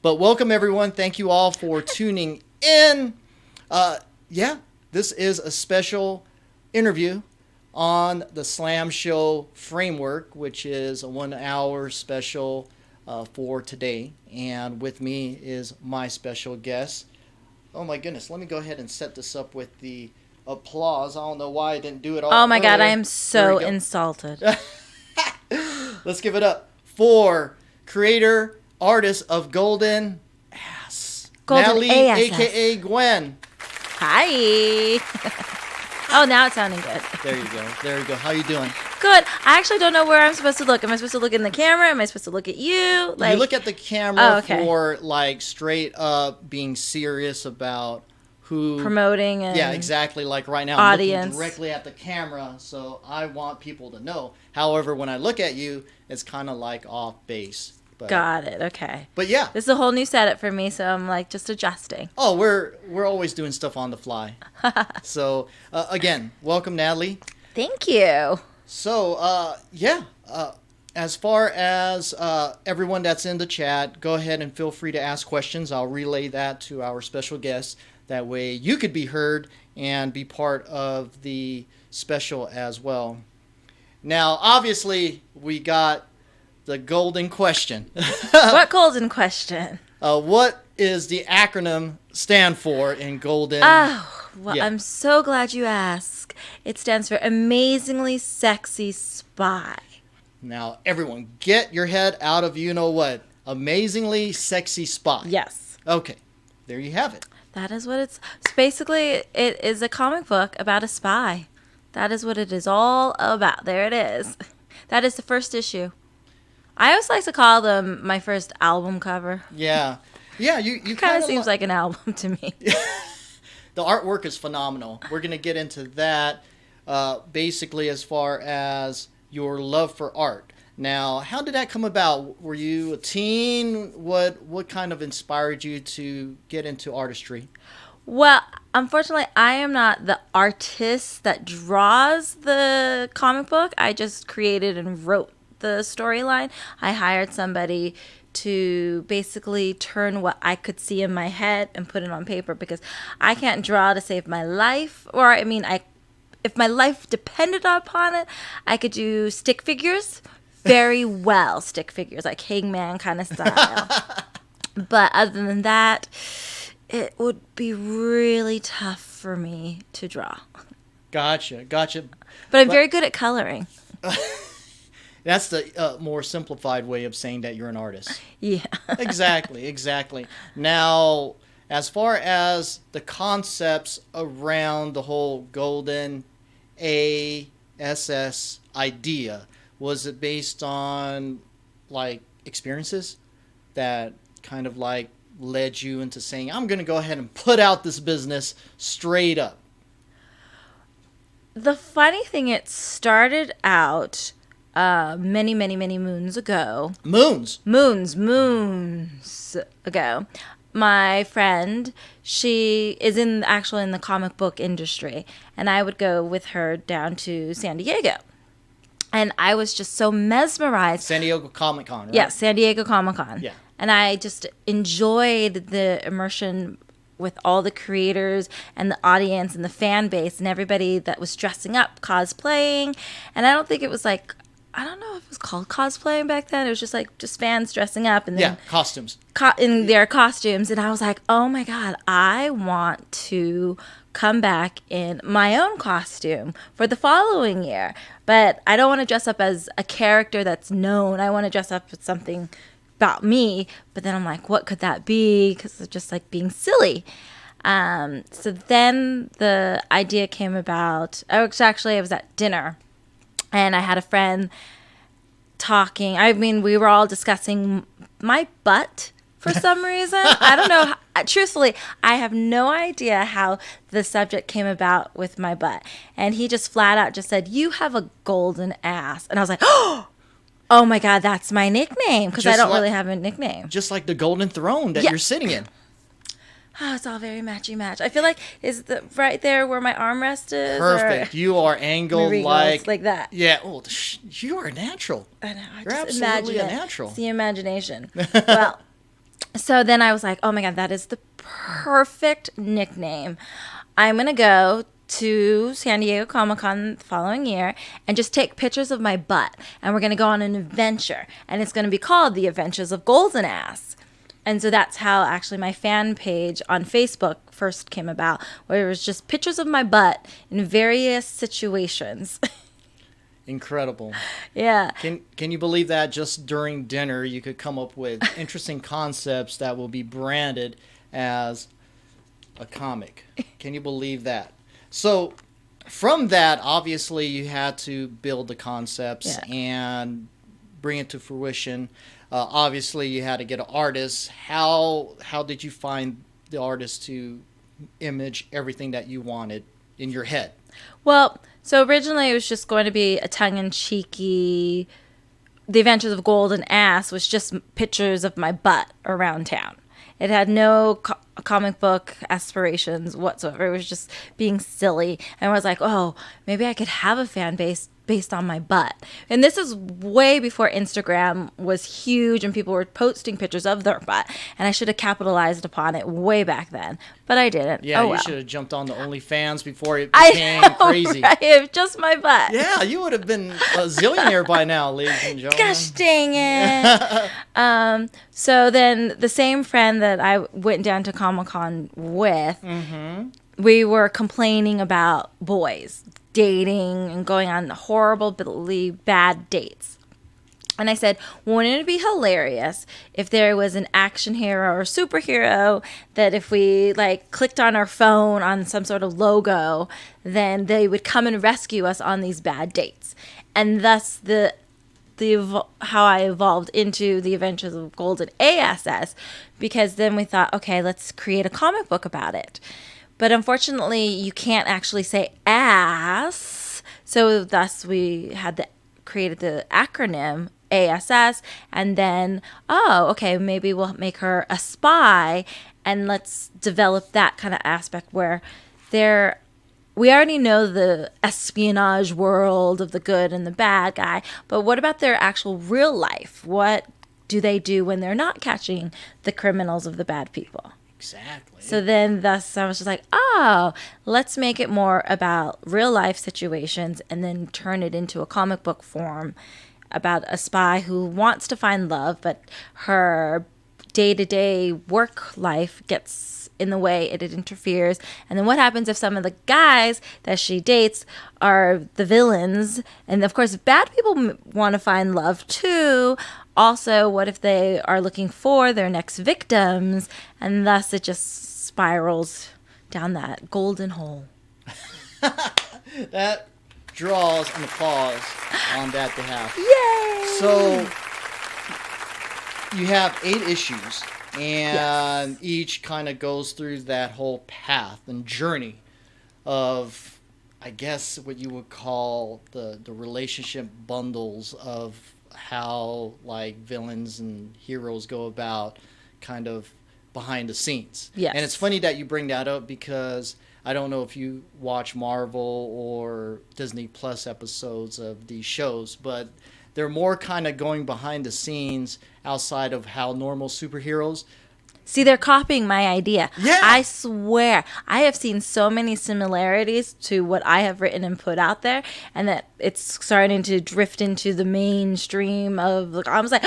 But welcome, everyone. Thank you all for tuning in. This is a special interview on the Slam Show framework, which is a 1 hour special for today. And with me is my special guest. Oh my goodness, let me go ahead and set this up with the applause. I don't know why I didn't do it all. Oh my God, I am so insulted. Let's give it up for creator, artist of Golden A.S.S. Natalie, A.S.S. a.k.a. Gwen. Hi. Oh, now it's sounding good. There you go. How you doing? Good. I actually don't know where I'm supposed to look. Am I supposed to look in the camera? Am I supposed to look at you? You look at the camera for like straight up being serious about who promoting and exactly. Like right now, audience. I'm looking directly at the camera, so I want people to know. However, when I look at you, it's kind of like off base. But, got it. Okay. But yeah, this is a whole new setup for me, so I'm like just adjusting. Oh, we're always doing stuff on the fly. So again, welcome, Natalie. Thank you. So as far as everyone that's in the chat, go ahead and feel free to ask questions. I'll relay that to our special guests. That way you could be heard and be part of the special as well. Now, obviously, we got the golden question. What golden question? What is the acronym stand for in golden? Oh, well, I'm so glad you asked. It stands for Amazingly Sexy Spy. Now, everyone, get your head out of you-know-what. Amazingly Sexy Spy. Yes. Okay, there you have it. That is what it's basically. It is a comic book about a spy. That is what it is all about. There it is. That is the first issue. I always like to call them my first album cover. Yeah. You kind of seems like an album to me. The artwork is phenomenal. We're going to get into that basically as far as your love for art. Now, how did that come about? Were you a teen? What kind of inspired you to get into artistry? Well, unfortunately, I am not the artist that draws the comic book. I just created and wrote the storyline. I hired somebody to basically turn what I could see in my head and put it on paper because I can't draw to save my life. Or, I mean, if my life depended upon it, I could do stick figures very well, stick figures, like Hangman kind of style. But other than that, it would be really tough for me to draw. Gotcha. But I'm very good at coloring. That's the more simplified way of saying that you're an artist. Yeah. Exactly. Now, as far as the concepts around the whole Golden A.S.S. idea, was it based on like experiences that kind of like led you into saying, I'm going to go ahead and put out this business straight up? The funny thing, it started out many moons ago. Moons ago. My friend, she is in the comic book industry, and I would go with her down to San Diego. And I was just so mesmerized. San Diego Comic-Con, right? Yeah, San Diego Comic-Con. Yeah. And I just enjoyed the immersion with all the creators and the audience and the fan base and everybody that was dressing up, cosplaying. And I don't think it was like, I don't know if it was called cosplaying back then. It was just fans dressing up. And then costumes. In their costumes. And I was like, oh my God, I want to come back in my own costume for the following year. But I don't want to dress up as a character that's known. I want to dress up with something about me. But then I'm like, what could that be? Because it's just like being silly. So then the idea came about. I was at dinner, and I had a friend talking. I mean, we were all discussing my butt for some reason. I don't know. Truthfully, I have no idea how the subject came about with my butt. And he just flat out just said, you have a golden ass. And I was like, oh my God, that's my nickname. Because I don't really have a nickname. Just like the golden throne that you're sitting in. Oh, it's all very matchy-match. I feel like, is the right there where my armrest is? Perfect. You are angled like that. Yeah. Oh, you are a natural. I know. You're absolutely a natural. It's the imagination. Well, So then I was like, oh my God, that is the perfect nickname. I'm going to go to San Diego Comic-Con the following year and just take pictures of my butt. And we're going to go on an adventure. And it's going to be called The Adventures of Golden Ass. And so that's how actually my fan page on Facebook first came about, where it was just pictures of my butt in various situations. Incredible. Yeah. Can you believe that just during dinner you could come up with interesting concepts that will be branded as a comic? Can you believe that? So from that, obviously you had to build the concepts and bring it to fruition. Obviously you had to get an artist. How did you find the artist to image everything that you wanted in your head? Well, so originally it was just going to be a tongue-in-cheeky. The Adventures of Golden Ass was just pictures of my butt around town. It had no comic book aspirations whatsoever. It was just being silly. And I was like, oh, maybe I could have a fan base based on my butt. And this is way before Instagram was huge and people were posting pictures of their butt. And I should have capitalized upon it way back then. But I didn't. Yeah, oh, you well. should have jumped on the OnlyFans before it became crazy. Right? Just my butt. Yeah, you would have been a zillionaire by now, ladies and gentlemen. Gosh dang it. So then the same friend that I went down to Comic-Con with, we were complaining about boys dating and going on horribly bad dates. And I said, wouldn't it be hilarious if there was an action hero or superhero that if we like clicked on our phone on some sort of logo, then they would come and rescue us on these bad dates. And thus how I evolved into the Adventures of Golden A.S.S. because then we thought, okay, let's create a comic book about it. But unfortunately, you can't actually say ass. So thus we had created the acronym A.S.S. And then, okay, maybe we'll make her a spy. And let's develop that kind of aspect where we already know the espionage world of the good and the bad guy. But what about their actual real life? What do they do when they're not catching the criminals of the bad people? Exactly. So then thus I was just like, let's make it more about real life situations and then turn it into a comic book form about a spy who wants to find love, but her day-to-day work life gets in the way, it interferes. And then what happens if some of the guys that she dates are the villains? And of course, bad people want to find love too. Also, what if they are looking for their next victims? And thus it just spirals down that golden hole. That draws an applause on that behalf. Yay! So you have 8 issues, and each kind of goes through that whole path and journey of, I guess, what you would call the relationship bundles of how like villains and heroes go about kind of behind the scenes. Yes. And it's funny that you bring that up because I don't know if you watch Marvel or Disney Plus episodes of these shows, but they're more kind of going behind the scenes outside of how normal superheroes. See, they're copying my idea. Yeah. I swear. I have seen so many similarities to what I have written and put out there, and that it's starting to drift into the mainstream of, I was like,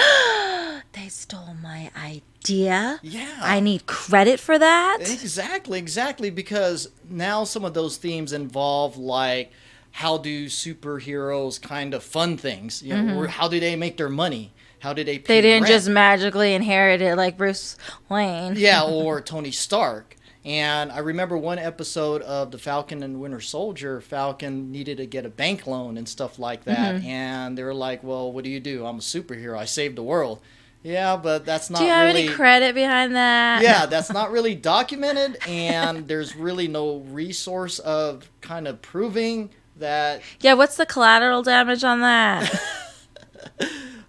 they stole my idea. Yeah. I need credit for that. Exactly, because now some of those themes involve like, how do superheroes kind of fund things? You know, or how do they make their money? How did they pay They didn't rent? just magically inherit it like Bruce Wayne. Yeah, or Tony Stark. And I remember one episode of The Falcon and Winter Soldier, Falcon needed to get a bank loan and stuff like that. And they were like, well, what do? I'm a superhero. I saved the world. Yeah, but that's not Do you have really... any credit behind that? Yeah, that's not really documented, and there's really no resource of kind of proving that... Yeah, what's the collateral damage on that?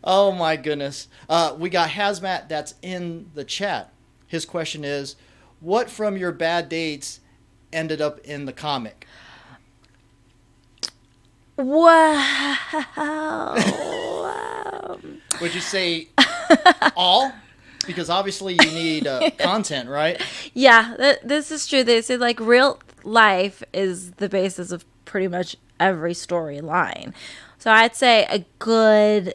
Oh my goodness. We got Hazmat that's in the chat. His question is, what from your bad dates ended up in the comic? Wow. Would you say all? because obviously you need content, right? Yeah, this is true. They say like real life is the basis of pretty much every storyline. So I'd say a good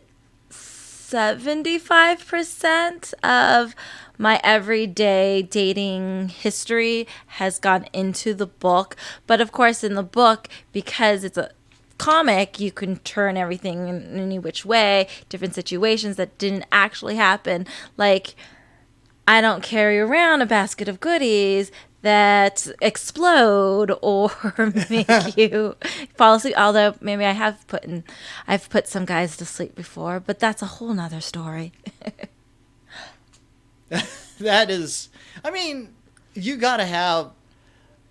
75% of my everyday dating history has gone into the book. But of course, in the book, because it's a comic, you can turn everything in any which way, different situations that didn't actually happen. Like, I don't carry around a basket of goodies that explode or make you fall asleep. Although maybe I've put some guys to sleep before, but that's a whole nother story. That is, I mean, you got to have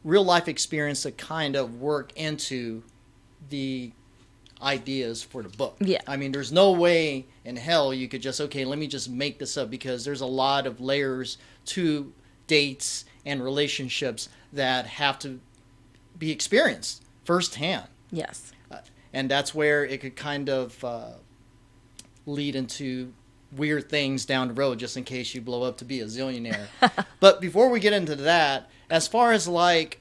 real life experience to kind of work into the ideas for the book. Yeah. I mean, there's no way in hell you could just, okay, let me just make this up, because there's a lot of layers to dates and relationships that have to be experienced firsthand. Yes. And that's where it could kind of lead into weird things down the road, just in case you blow up to be a zillionaire. But before we get into that, as far as like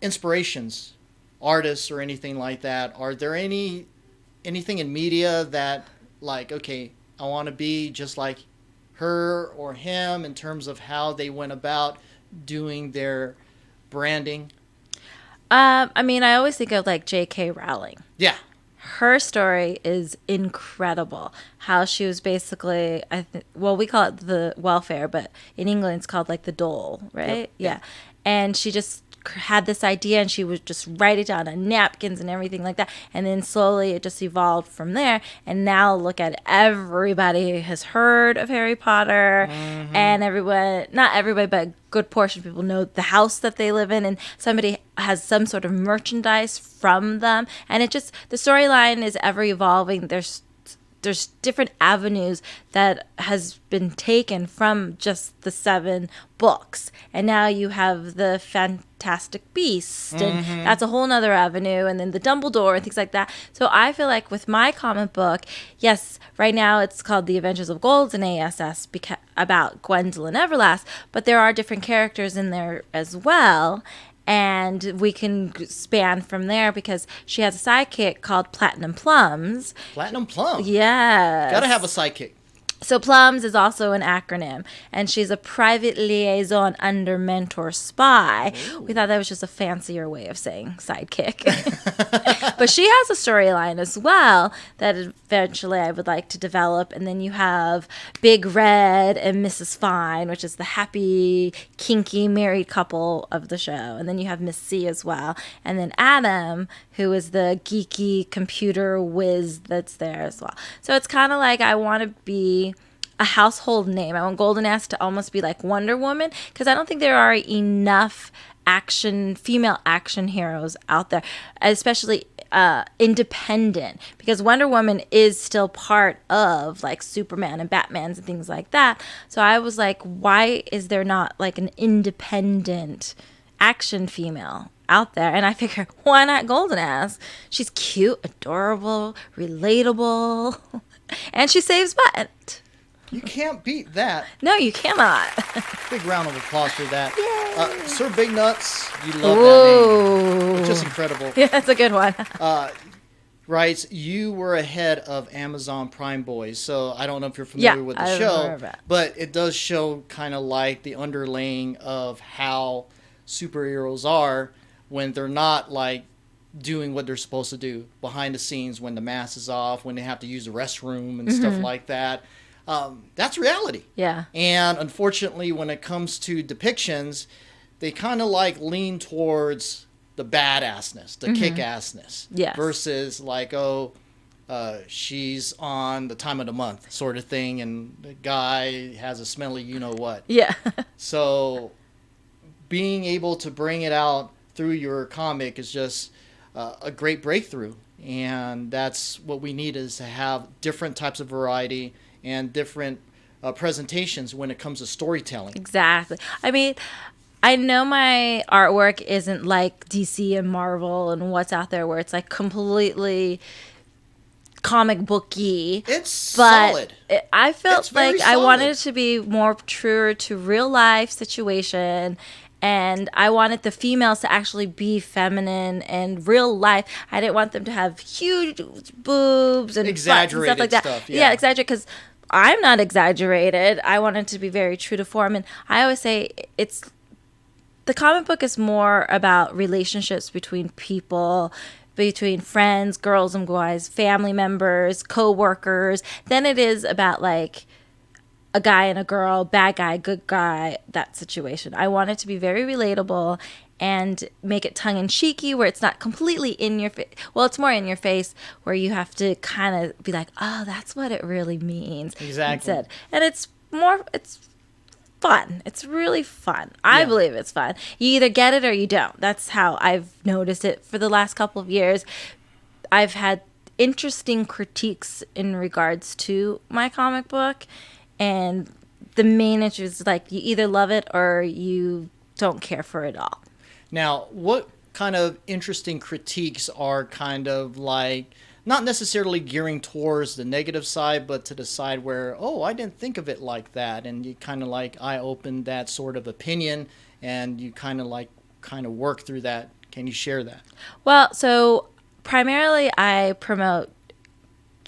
inspirations, artists or anything like that, are there anything in media that, like, okay, I want to be just like her or him in terms of how they went about doing their branding? I mean, I always think of like J.K. Rowling. Yeah. Her story is incredible. How she was basically, well, we call it the welfare, but in England it's called like the dole, right? Yep. Yeah. And she just had this idea and she would just write it down on napkins and everything like that. And then slowly it just evolved from there. And now look at it. Everybody has heard of Harry Potter, and everyone, not everybody, but a good portion of people know the house that they live in, and somebody has some sort of merchandise from them. And it just, the storyline is ever evolving. There's different avenues that has been taken from just the 7 books, and now you have the Fantastic Beast, and that's a whole nother avenue, and then the Dumbledore and things like that. So I feel like with my comic book, yes, right now it's called The Adventures of Gold and A.S.S. about Gwendolyn Everlast, but there are different characters in there as well. And we can span from there because she has a sidekick called Platinum Plums. Platinum Plum. Yes. Gotta have a sidekick. So Plums is also an acronym, and she's a private liaison under mentor spy. Ooh. We thought that was just a fancier way of saying sidekick. But she has a storyline as well that eventually I would like to develop. And then you have Big Red and Mrs. Fine, which is the happy, kinky married couple of the show. And then you have Miss C as well. And then Adam, who is the geeky computer whiz that's there as well. So it's kind of like I want to be a household name. I want Golden Ass to almost be like Wonder Woman, because I don't think there are enough female action heroes out there, especially independent, because Wonder Woman is still part of like Superman and Batman's and things like that. So I was like, why is there not like an independent action female out there? And I figure, why not Golden Ass? She's cute, adorable, relatable, and she saves butt. You can't beat that. No, you cannot. Big round of applause for that. Sir Big Nuts, you love Ooh. that name. It's just incredible. Yeah, that's a good one. Writes, you were ahead of Amazon Prime Boys, so I don't know if you're familiar with the show, but it does show kind of like the underlaying of how superheroes are when they're not like doing what they're supposed to do behind the scenes, when the mask is off, when they have to use the restroom and stuff like that. That's reality. Yeah. And unfortunately, when it comes to depictions, they kind of like lean towards the badassness, the kick-assness. Yes. Versus like, she's on the time of the month sort of thing, and the guy has a smelly you-know-what. Yeah. So being able to bring it out through your comic is just a great breakthrough. And that's what we need, is to have different types of variety and different presentations when it comes to storytelling. Exactly. I mean, I know my artwork isn't like DC and Marvel and what's out there, where it's like completely comic booky. It's but solid. I felt It's very like I wanted solid. it to be more truer to real life situation. And I wanted the females to actually be feminine and real life. I didn't want them to have huge boobs and butts and stuff Exaggerated like that. stuff, Yeah, yeah. exaggerate, because I'm not exaggerated. I wanted to be very true to form. And I always say the comic book is more about relationships between people, between friends, girls and boys, family members, co-workers, than it is about like a guy and a girl, bad guy, good guy, that situation. I want it to be very relatable and make it tongue-in-cheeky where it's not completely in your face. Well, it's more in your face where you have to kind of be like, oh, that's what it really means. Exactly. Instead. And it's fun. It's really fun. I Yeah. believe it's fun. You either get it or you don't. That's how I've noticed it for the last couple of years. I've had interesting critiques in regards to my comic book, and the main issue is like you either love it or you don't care for it all. Now, what kind of interesting critiques are kind of like not necessarily gearing towards the negative side, but to the side where, oh, I didn't think of it like that, and you kind of like eye open that sort of opinion, and you kind of work through that. Can you share that? Well, so primarily I promote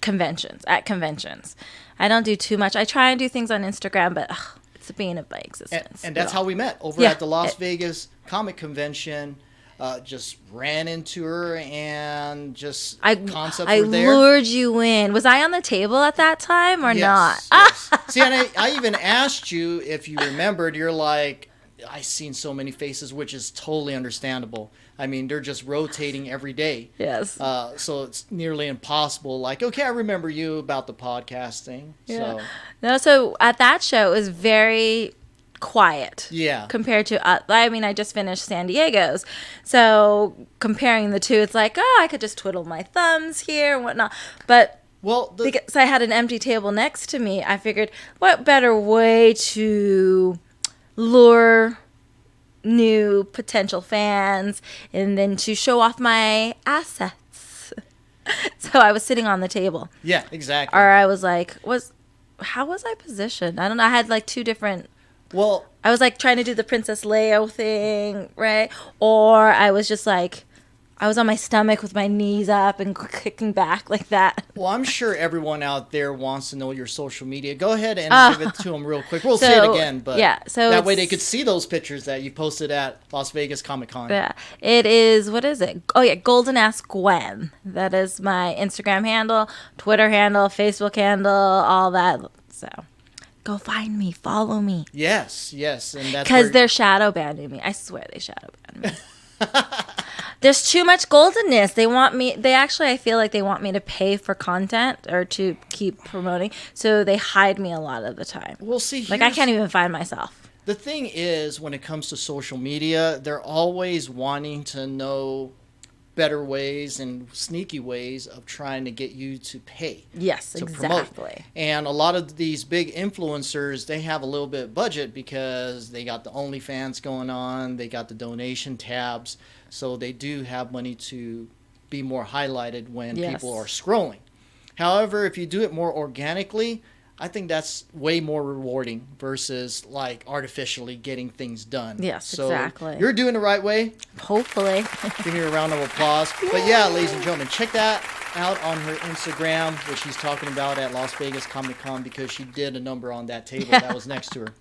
conventions. I don't do too much. I try and do things on Instagram, but it's the bane of my existence. And that's how we met over Yeah. at the Las Vegas Comic Convention. Just ran into her and just concepts I were there. lured you in. Was I on the table at that time or Yes, not? yes. See, and I even asked you if you remembered. You're like, I've seen so many faces, which is totally understandable. I mean, they're just rotating every day. Yes. So it's nearly impossible. Like, okay, I remember you about the podcasting. Yeah. So No, so at that show, it was very quiet. yeah. Compared to, I just finished San Diego's. So comparing the two, it's like, oh, I could just twiddle my thumbs here and whatnot. But Well, because I had an empty table next to me, I figured, what better way to lure new potential fans and then to show off my assets. So I was sitting on the table. yeah, exactly. Or I was like, how was I positioned? I don't know. I had like two different. Well, I was like trying to do the Princess Leia thing, right? Or I was just like, I was on my stomach with my knees up and kicking back like that. Well, I'm sure everyone out there wants to know your social media. Go ahead and give it to them real quick. We'll say it again, but yeah, so that way they could see those pictures that you posted at Las Vegas Comic Con. Yeah, it is. What is it? Oh yeah, Golden Ask Gwen. That is my Instagram handle, Twitter handle, Facebook handle, all that. So go find me, follow me. Yes, and that's Because where... they're shadow banning me. I swear they shadow ban me. There's too much goldenness. I feel like they want me to pay for content or to keep promoting. So they hide me a lot of the time. We'll see. Like I can't even find myself. The thing is, when it comes to social media, they're always wanting to know better ways and sneaky ways of trying to get you to pay. Yes, to exactly. promote. And a lot of these big influencers, they have a little bit of budget because they got the OnlyFans going on, they got the donation tabs, so they do have money to be more highlighted when people are scrolling. However, if you do it more organically, I think that's way more rewarding versus like artificially getting things done. Yes, so exactly. You're doing the right way. Hopefully. Give me a round of applause. But yeah, ladies and gentlemen, check that out on her Instagram, which she's talking about at Las Vegas Comic Con, because she did a number on that table that was next to her.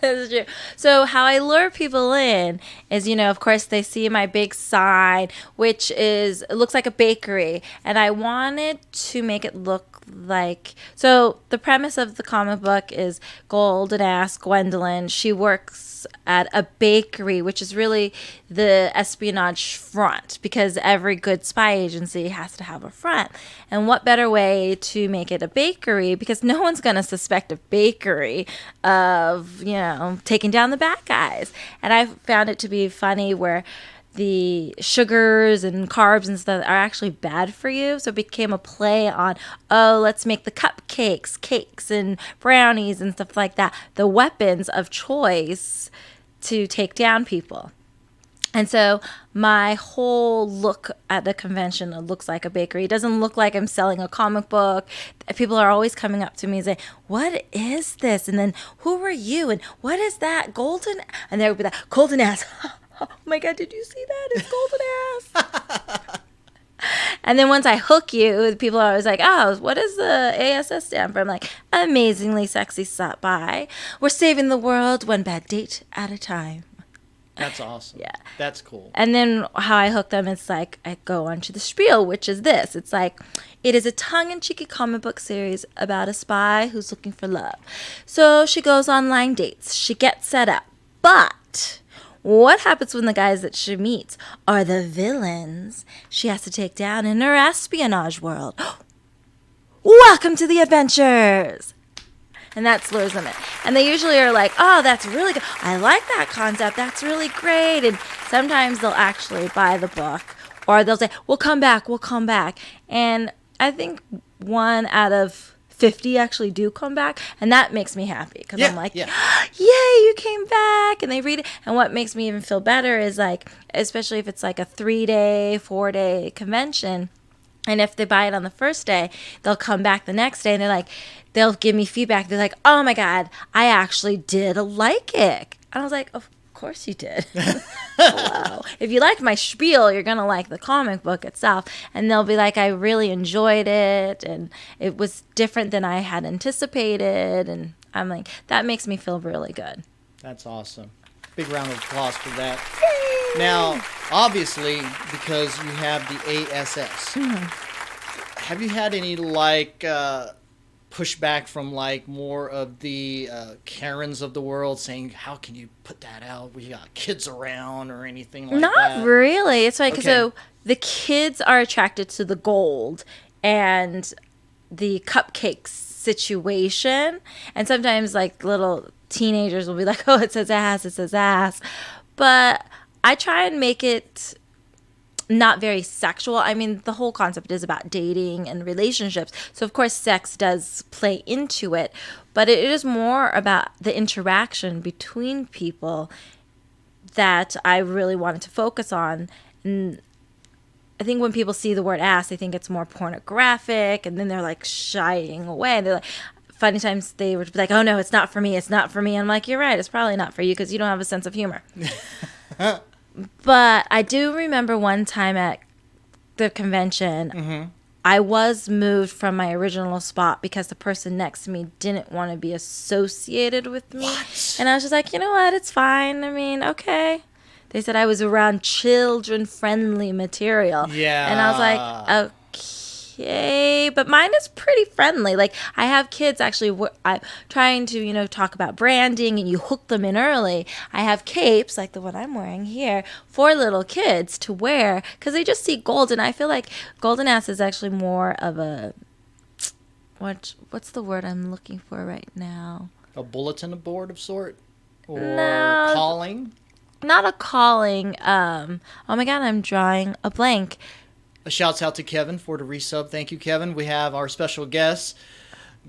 That's true. So how I lure people in is, of course, they see my big sign, which it looks like a bakery, and I wanted to make it look like, so the premise of the comic book is Golden Ass Gwendolyn. She works at a bakery, which is really the espionage front, because every good spy agency has to have a front. And what better way to make it a bakery, because no one's going to suspect a bakery of, taking down the bad guys. And I found it to be funny where the sugars and carbs and stuff are actually bad for you. So it became a play on, let's make the cupcakes, cakes, and brownies and stuff like that the weapons of choice to take down people. And so my whole look at the convention looks like a bakery. It doesn't look like I'm selling a comic book. People are always coming up to me and saying, "What is this?" And then, "Who are you?" And "What is that? Golden?" And there would be that golden ass. Oh my God, did you see that? It's golden ass. And then once I hook you, people are always like, "Oh, what does the A.S.S. stand for?" I'm like, "Amazingly Sexy Spy. We're saving the world one bad date at a time." That's awesome. Yeah. That's cool. And then how I hook them, it's like I go on to the spiel, which is this. It's like, it is a tongue-in-cheeky comic book series about a spy who's looking for love. So she goes on line dates. She gets set up. But what happens when the guys that she meets are the villains she has to take down in her espionage world? Welcome to the adventures! And that's Lures Limit. And they usually are like, "Oh, that's really good. I like that concept. That's really great." And sometimes they'll actually buy the book, or they'll say, "We'll come back. We'll come back." And I think 1 out of 50 actually do come back. And that makes me happy because I'm like, "Yay, you came back." And they read it. And what makes me even feel better is like, especially if it's like a 3-day, 4-day convention, and if they buy it on the first day, they'll come back the next day and they'll give me feedback. They're like, "Oh my God, I actually did like it." And I was like, "Of course you did." Hello. If you liked my spiel, you're going to like the comic book itself. And they'll be like, "I really enjoyed it. And it was different than I had anticipated." And I'm like, that makes me feel really good. That's awesome. Big round of applause for that. Now, obviously, because you have the A.S.S., have you had any pushback from more of the Karens of the world saying, "How can you put that out? We got kids around," or anything like that? Not really. It's like, Okay. so the kids are attracted to the gold and the cupcakes situation. And sometimes little teenagers will be like, "Oh, it says ass, it says ass." But I try and make it not very sexual. I mean, the whole concept is about dating and relationships. So, of course, sex does play into it. But it is more about the interaction between people that I really wanted to focus on. And I think when people see the word ass, they think it's more pornographic. And then they're shying away. They're like, funny times they would be like, "Oh, no, it's not for me. It's not for me." And I'm like, "You're right. It's probably not for you because you don't have a sense of humor." But I do remember one time at the convention, I was moved from my original spot because the person next to me didn't want to be associated with me. What? And I was just like, "You know what? It's fine. I mean, okay." They said I was around children-friendly material. Yeah. And I was like, "Okay." But mine is pretty friendly. I have kids actually, I'm trying to, talk about branding, and you hook them in early. I have capes, like the one I'm wearing here, for little kids to wear because they just see gold. And I feel like golden ass is actually more of a, what's the word I'm looking for right now? A bulletin board of sort? Or No. calling? Not a calling. Oh my God, I'm drawing a blank. A shouts out to Kevin for the resub. Thank you, Kevin. We have our special guest,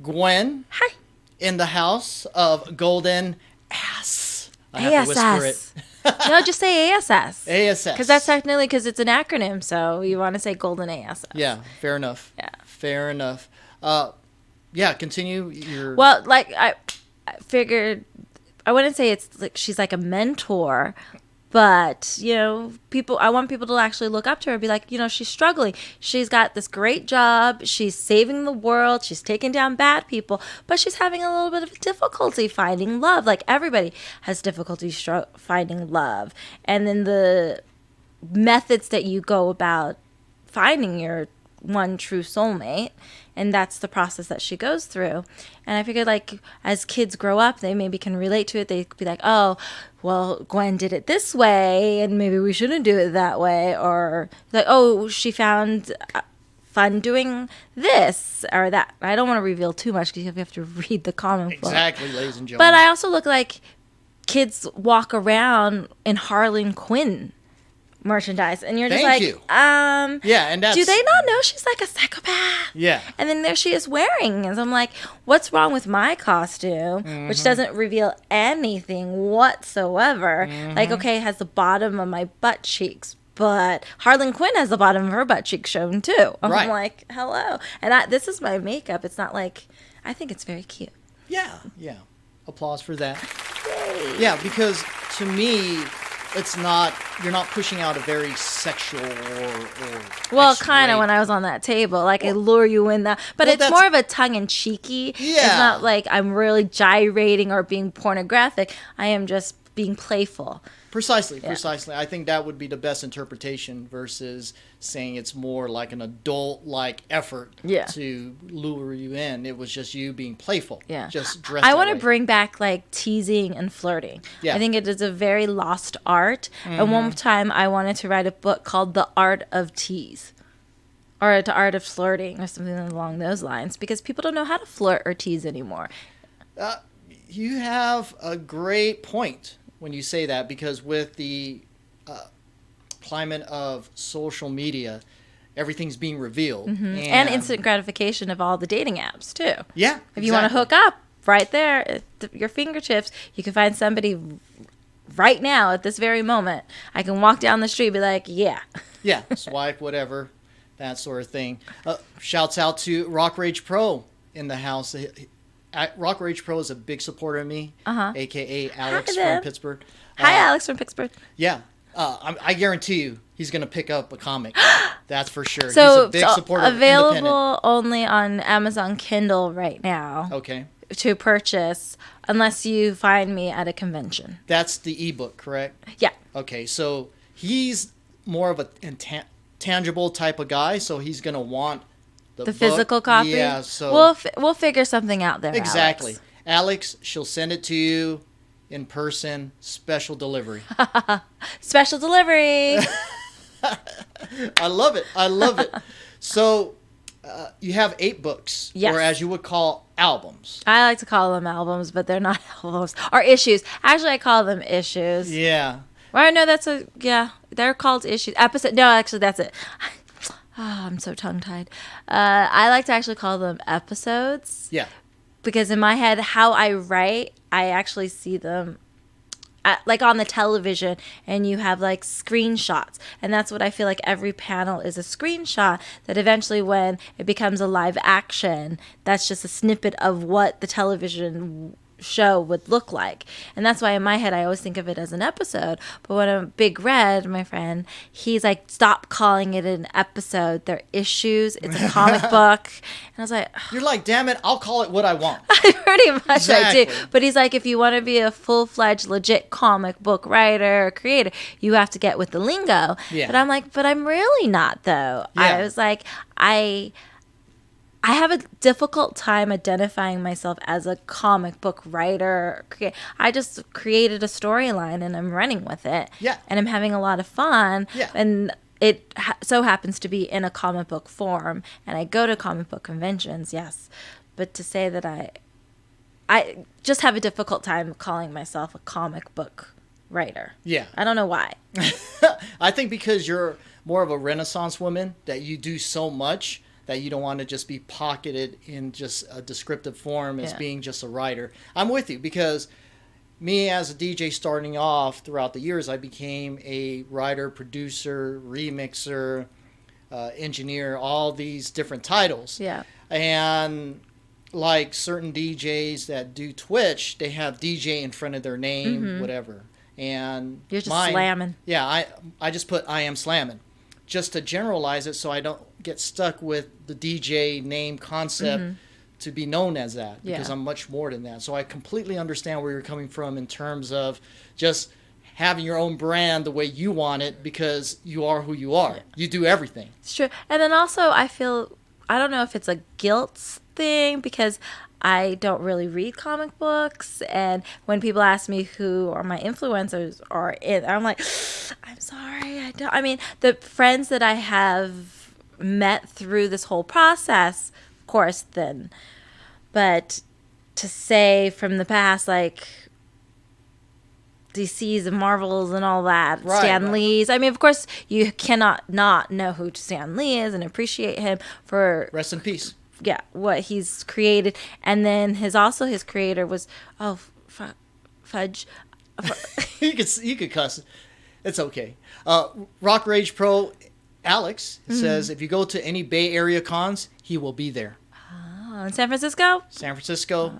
Gwen, Hi. in the house of Golden Ass. I have to whisper A.S.S. it. No, just say A.S.S. A.S.S. Because that's technically, because it's an acronym, so you want to say Golden A.S.S. Yeah, fair enough. Yeah. Fair enough. Yeah, continue your... Well, I figured, I wouldn't say it's she's like a mentor, but, I want people to actually look up to her and be like, she's struggling. She's got this great job. She's saving the world. She's taking down bad people, but she's having a little bit of difficulty finding love. Like everybody has difficulty finding love. And then the methods that you go about finding your one true soulmate, and that's the process that she goes through. And I figured as kids grow up, they maybe can relate to it. They could be like, "Oh, well, Gwen did it this way and maybe we shouldn't do it that way," or "Oh, she found fun doing this or that." I don't want to reveal too much because you have to read the comic book. Exactly, ladies and gentlemen. But I also look like kids walk around in Harlan Quinn merchandise, and you're just Thank like, you. Yeah, and that's... do they not know she's like a psychopath? Yeah. And then there she is wearing, and I'm like, what's wrong with my costume, which doesn't reveal anything whatsoever? Like, okay, it has the bottom of my butt cheeks, but Harlan Quinn has the bottom of her butt cheek shown too. I'm Right. like, hello. And this is my makeup. It's not like, I think it's very cute. Yeah, yeah. Applause for that. Yay. Yeah, because to me, it's not, you're not pushing out a very sexual or Well, X-rated- kind of when I was on that table, like I lure you in that, but well, it's that's- more of a tongue-in-cheeky. Yeah. It's not like I'm really gyrating or being pornographic. I am just being playful. Precisely. I think that would be the best interpretation versus saying it's more like an adult-like effort to lure you in. It was just you being playful. Yeah. Just dressed I that want to way. bring back like teasing and flirting. Yeah. I think it is a very lost art. And one time I wanted to write a book called The Art of Tease. Or The Art of Flirting or something along those lines. Because people don't know how to flirt or tease anymore. You have a great point when you say that, because with the climate of social media, everything's being revealed. And instant gratification of all the dating apps, too. Yeah. If you want to hook up, right there at your fingertips, you can find somebody right now at this very moment. I can walk down the street and be like, yeah. Yeah, swipe, whatever, that sort of thing. Shouts out to Rock Rage Pro in the house. Rock Rage Pro is a big supporter of me, a.k.a. Alex from Pittsburgh. Hi, Alex from Pittsburgh. Yeah. I guarantee you he's going to pick up a comic. That's for sure. So, he's a big supporter of available independent. only on Amazon Kindle right now Okay. to purchase, unless you find me at a convention. That's the ebook, correct? Yeah. Okay, so he's more of a tangible type of guy, so he's going to want the book. Physical copy? Yeah, so... We'll figure something out there, Exactly. Alex. Alex, she'll send it to you in person, special delivery. Special delivery. I love it. So, you have 8 books, Yes. or as you would call albums. I like to call them albums, but they're not albums. Or issues. Actually, I call them issues. Yeah. Well, no, they're called issues. Episode. No, actually, that's it. I'm so tongue-tied. I like to actually call them episodes. Yeah. Because in my head, how I write, I actually see them like on the television, and you have like screenshots. And that's what I feel like every panel is, a screenshot that eventually when it becomes a live action, that's just a snippet of what the television show would look like. And that's why in my head I always think of it as an episode. But when a Big Red, my friend, he's like, stop calling it an episode, they're issues, it's a comic book. And I was like, You're like, damn it, I'll call it what I want. pretty much Exactly. I do. But he's like, if you want to be a full-fledged legit comic book writer or creator, you have to get with the lingo. Yeah. But I'm like, but I'm really not though. Yeah. I was like, I have a difficult time identifying myself as a comic book writer. I just created a storyline and I'm running with it. Yeah. And I'm having a lot of fun. Yeah. And it so happens to be in a comic book form. And I go to comic book conventions, yes. But to say that I just have a difficult time calling myself a comic book writer. Yeah. I don't know why. I think because you're more of a Renaissance woman, that you do so much that you don't want to just be pocketed in just a descriptive form as being just a writer. I'm with you, because me as a DJ starting off throughout the years, I became a writer, producer, remixer, engineer, all these different titles. Yeah. And like certain DJs that do Twitch, they have DJ in front of their name, whatever. And You're just slamming. Yeah, I just put I am slamming, just to generalize it so I don't get stuck with the DJ name concept to be known as that, because I'm much more than that. So I completely understand where you're coming from in terms of just having your own brand the way you want it, because you are who you are. Yeah. You do everything. It's true. And then also I don't know if it's a guilt thing, because I don't really read comic books, and when people ask me who are my influencers are in, I'm like, I'm sorry, I don't. I mean, the friends that I have met through this whole process, of course, then, but to say from the past, like, DC's and Marvels and all that. Right, Stan right. Lee's. I mean, of course, you cannot not know who Stan Lee is and appreciate him for Rest in peace. what he's created. And then his creator was Fudge. You could cuss. It's okay. Rock Rage Pro Alex says if you go to any Bay Area cons, he will be there. Oh, in San Francisco. San Francisco.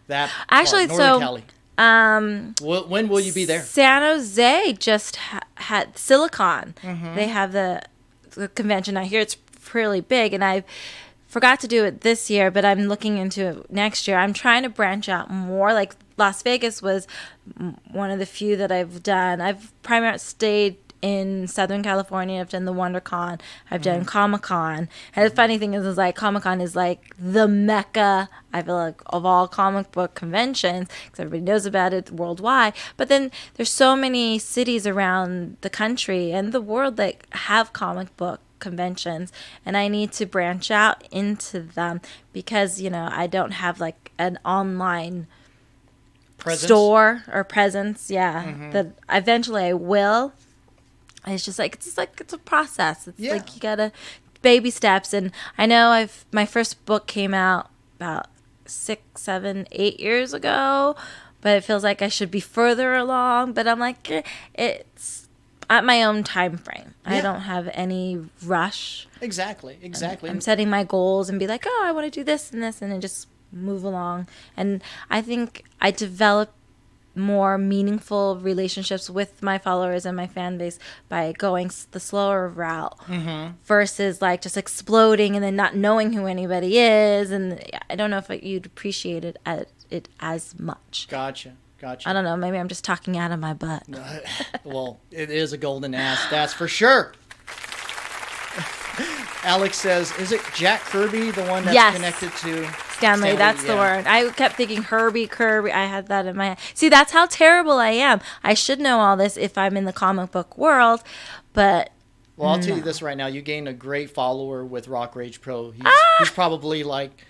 That Actually, Northern so Cali. When will you be there? San Jose just had Silicon. Mm-hmm. They have the convention out here. It's really big, and I forgot to do it this year, but I'm looking into it next year. I'm trying to branch out more. Like Las Vegas was one of the few that I've done. I've primarily stayed in Southern California. I've done the WonderCon. I've done Comic-Con. And the funny thing is like Comic-Con is like the mecca, I feel like, of all comic book conventions because everybody knows about it worldwide. But then there's so many cities around the country and the world that have comic book conventions, and I need to branch out into them because, I don't have like an online store or presence. Yeah. That eventually I will. It's just like it's a process. It's like you gotta baby steps. And I know my first book came out about 6, 7, 8 years ago, but it feels like I should be further along. But I'm like, it's at my own time frame. I don't have any rush. Exactly. I'm setting my goals and be like, oh, I want to do this and this, and then just move along. And I think I develop more meaningful relationships with my followers and my fan base by going the slower route versus like just exploding and then not knowing who anybody is. And I don't know if you'd appreciate it as much. Gotcha. I don't know. Maybe I'm just talking out of my butt. Well, it is a golden ass, that's for sure. Alex says, is it Jack Kirby, the one that's connected to Stanley? That's the word. I kept thinking Kirby. I had that in my head. See, that's how terrible I am. I should know all this if I'm in the comic book world, but... Well, I'll tell you this right now. You gained a great follower with Rock Rage Pro. He's probably like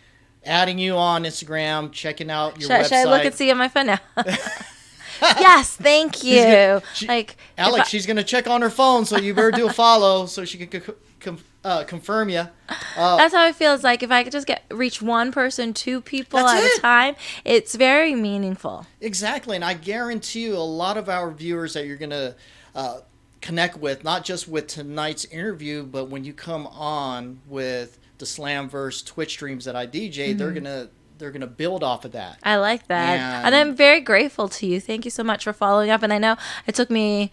adding you on Instagram, checking out your website. Should I look and see on my phone now? Yes, thank you. Alex, she's going to check on her phone, so you better do a follow so she can confirm you. That's how it feels like if I could just reach one person, 2 people at a time, it's very meaningful. Exactly, and I guarantee you a lot of our viewers that you're going to connect with, not just with tonight's interview, but when you come on with the Slamverse Twitch streams that I DJ, they're going to build off of that. I like that. And I'm very grateful to you. Thank you so much for following up. And I know it took me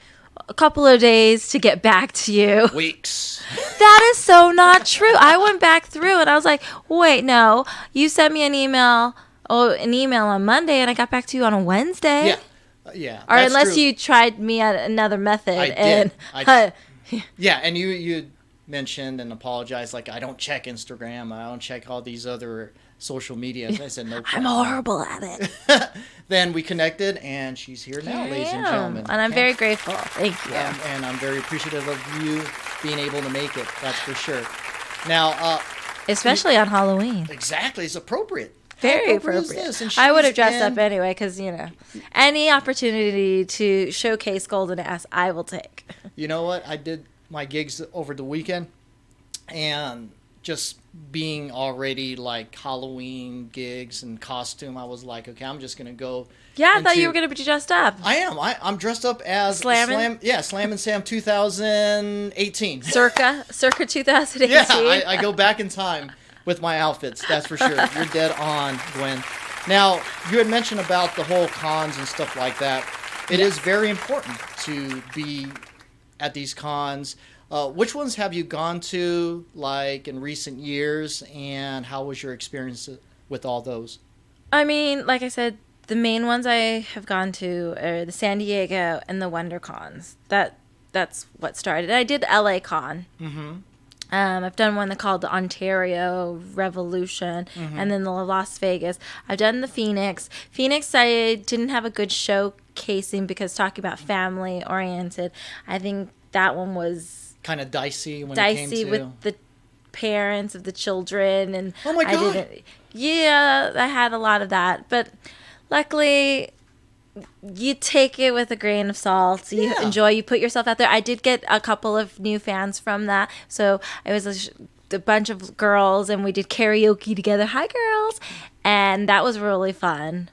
a couple of days to get back to you. Weeks. That is so not true. I went back through and I was like, wait, no. You sent me an email on Monday and I got back to you on a Wednesday. Yeah. Yeah. Or unless you tried me at another method. I did. Yeah, and you mentioned and apologized, like, I don't check Instagram. I don't check all these other social medias. I said, no problem. I'm horrible at it. Then we connected, and she's here now, ladies and gentlemen. And I'm very grateful. Thank you. And I'm very appreciative of you being able to make it. That's for sure. Now, especially on Halloween. Exactly. It's appropriate. Very appropriate. I would have dressed up anyway because, any opportunity to showcase Golden Ass, I will take. You know what? I did my gigs over the weekend, and just being already like Halloween gigs and costume, I was like, okay, I'm just going to go. Yeah, I thought you were going to be dressed up. I am. I'm dressed up as Slam and Sam 2018. Circa 2018. Yeah, I go back in time with my outfits, that's for sure. You're dead on, Gwen. Now, you had mentioned about the whole cons and stuff like that. It is very important to be at these cons. Which ones have you gone to, like, in recent years, and how was your experience with all those? I mean, like I said, the main ones I have gone to are the San Diego and the WonderCons. That's what started. I did LA Con. Mm-hmm. I've done one called the Ontario Revolution, and then the Las Vegas. I've done the Phoenix. Phoenix, I didn't have a good showcasing because talking about family-oriented, I think that one was kind of dicey when it came to... with the parents of the children. And oh, my God. I had a lot of that. But luckily... you take it with a grain of salt. You enjoy. You put yourself out there. I did get a couple of new fans from that. So it was a bunch of girls, and we did karaoke together. Hi, girls, and that was really fun.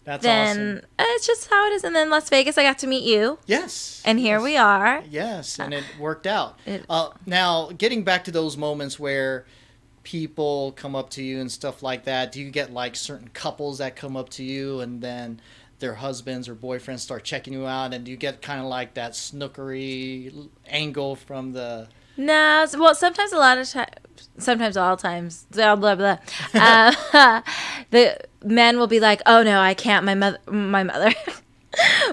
That's then awesome. It's just how it is. And then Las Vegas, I got to meet you. Yes. And here we are. Yes, and it worked out. Now, getting back to those moments where people come up to you and stuff like that, do you get like certain couples that come up to you and then their husbands or boyfriends start checking you out, and do you get kind of like that snookery angle from the... No, well, sometimes sometimes all times, blah, blah, blah. The men will be like, oh, no, I can't. My mother,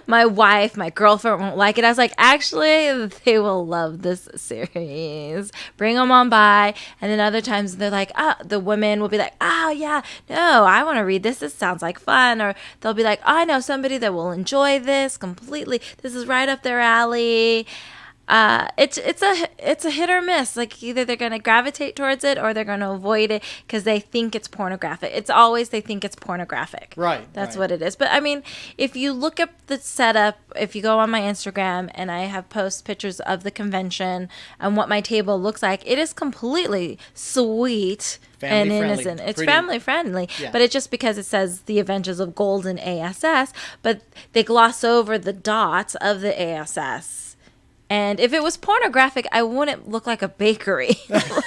my wife, my girlfriend won't like it. I was like, actually, they will love this series. Bring them on by. And then other times they're like, the women will be like, oh, yeah, no, I want to read this. This sounds like fun. Or they'll be like, oh, I know somebody that will enjoy this completely. This is right up their alley. It's a hit or miss. Like either they're gonna gravitate towards it or they're gonna avoid it because they think it's pornographic. It's always they think it's pornographic. Right. That's what it is. But I mean, if you look up the setup, if you go on my Instagram and I have post pictures of the convention and what my table looks like, it is completely sweet. Family and friendly. innocent. It's family friendly. Yeah. But it's just because it says the Adventures of Gold and A.S.S., but they gloss over the dots of the A.S.S. And if it was pornographic, I wouldn't look like a bakery. And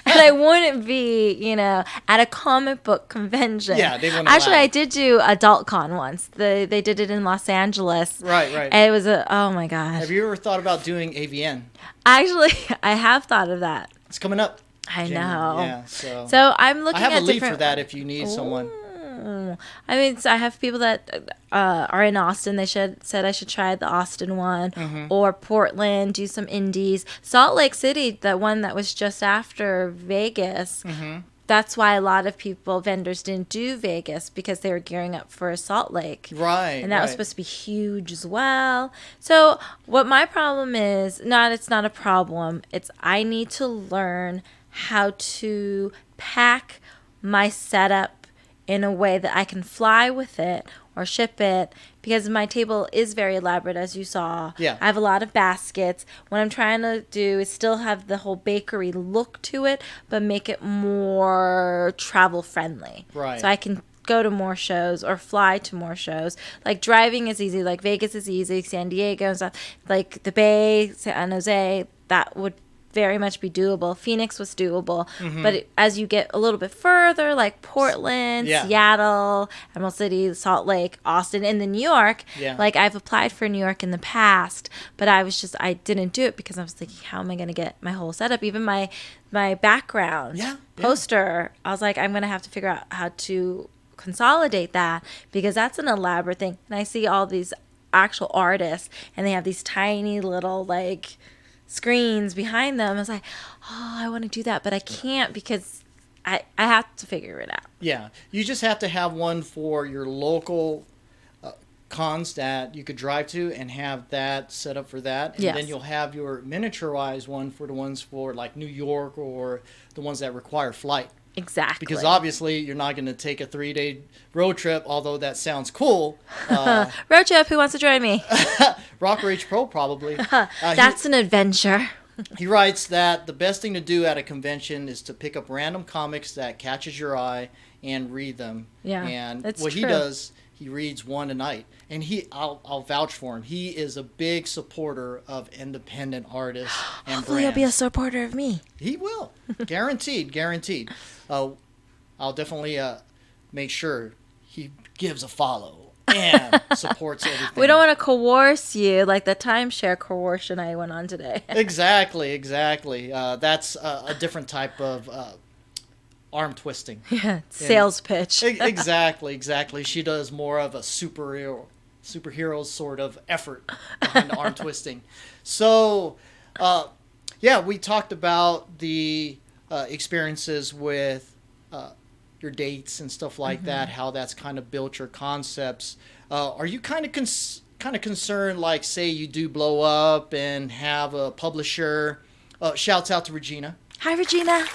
I wouldn't be, at a comic book convention. Yeah, they wouldn't Actually, allow I it. did do Adult Con once. They did it in Los Angeles. Right. And it was oh my gosh. Have you ever thought about doing AVN? Actually, I have thought of that. It's coming up. I January. know. Yeah, so I'm looking at I have a lead different... for that if you need someone. I mean, so I have people that are in Austin. They said I should try the Austin one or Portland, do some indies. Salt Lake City, the one that was just after Vegas. That's why a lot of vendors didn't do Vegas because they were gearing up for Salt Lake. Right. And that was supposed to be huge as well. So what my problem is, it's not a problem. It's I need to learn how to pack my setup in a way that I can fly with it or ship it, because my table is very elaborate, as you saw. Yeah. I have a lot of baskets. What I'm trying to do is still have the whole bakery look to it, but make it more travel friendly. Right. So I can go to more shows or fly to more shows. Like driving is easy. Like Vegas is easy. San Diego and stuff. Like the Bay, San Jose, that would very much be doable. Phoenix was doable, but as you get a little bit further, like Portland, Seattle, Emerald City, Salt Lake, Austin, and then New York, like I've applied for New York in the past, but I didn't do it because I was thinking, how am I going to get my whole setup? Even my background poster, I was like, I'm going to have to figure out how to consolidate that because that's an elaborate thing. And I see all these actual artists and they have these tiny little like screens behind them. I was like, oh, I want to do that, but I can't because I have to figure it out. Yeah, you just have to have one for your local cons that you could drive to and have that set up for that. And then you'll have your miniaturized one for the ones for like New York or the ones that require flight. Exactly. Because obviously you're not going to take a 3-day road trip, although that sounds cool. Road trip, who wants to join me? Rocker H Pro probably. That's an adventure. He writes that the best thing to do at a convention is to pick up random comics that catches your eye and read them. Yeah, and that's what true. he does, he reads one a night. And I'll vouch for him. He is a big supporter of independent artists and Hopefully brands. he'll be a supporter of me. He will. Guaranteed. I'll definitely make sure he gives a follow and supports everything. We don't want to coerce you like the timeshare coercion I went on today. Exactly. That's a different type of arm twisting. Yeah, sales pitch. Exactly. She does more of a superhero sort of effort behind the arm twisting. So, we talked about the experiences with your dates and stuff like that, how that's kind of built your concepts. Are you kind of concerned, like, say you do blow up and have a publisher? Shouts out to Regina. Hi, Regina.